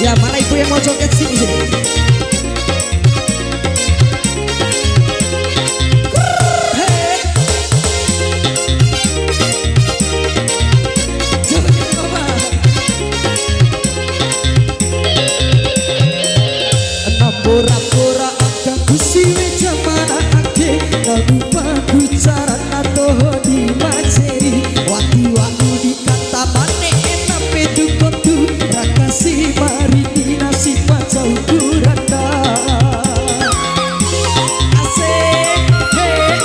Ya, mana ibu yang mau joget sini sini. Pura-pura agak kusiwe jamana ake lagu bagu cara nato di maceri wati-wati di kata mane enak pedukon tu rakasi mari di nasi pacau kuranda asik hey.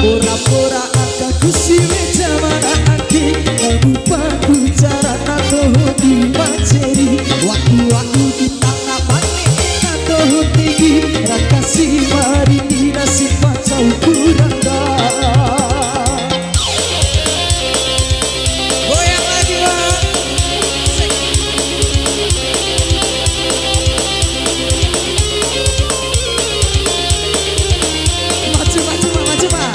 Pura-pura agak kusiwe jamana ake lagu bagu cara nato di maceri waktu-waktu di tanah bane nato tinggi rakasi mari di nasi pacau kuranda goyang lagi Pak. Maju maju Pak, maju Pak.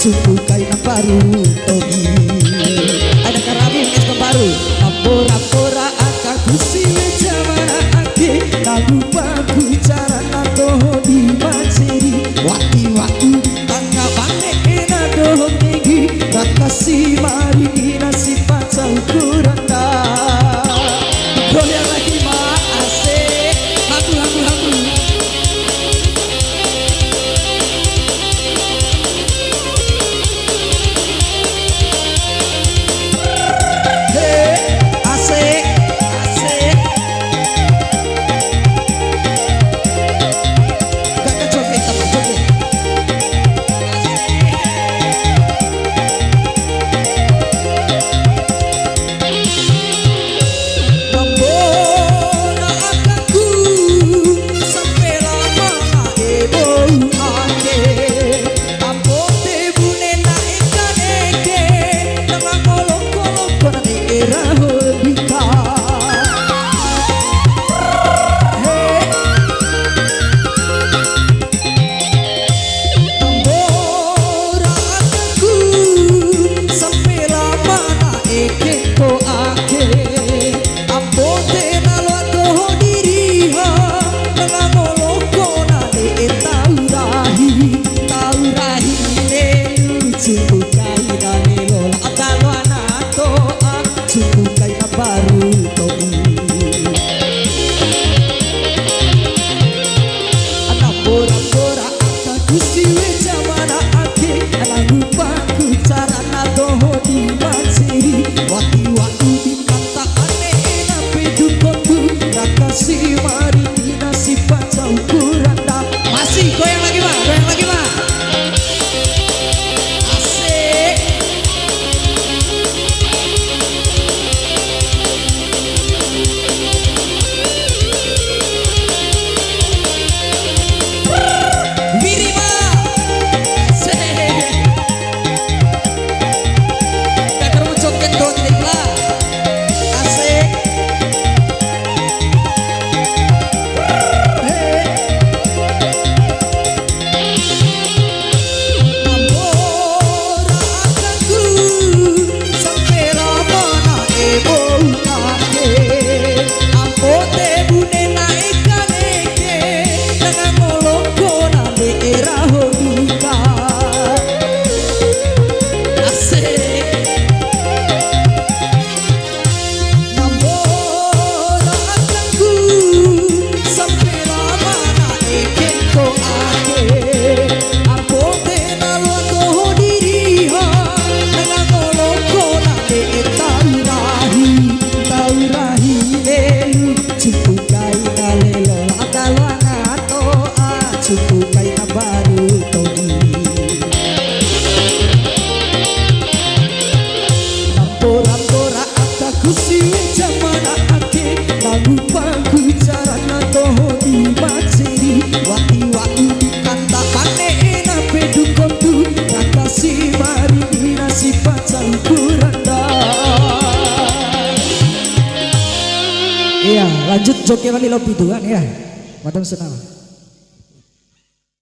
Supukai na baru togi ada karabi es baru pura-pura agak kusiwe jamana ake lagu bagu cara nato di maceri wati-wati tangga bane enado tinggi rakasi mari di nasi pacau kuranda goyang lagi Mak asik lagu baru todi Lampora aku siwe jamana ake lagu paku carana toho di maceri wati-wati dikata pane enak pedukon tu kata si mari nasi pacang kuranda. Iya lanjut joki wali lopi tuan ya matang senang.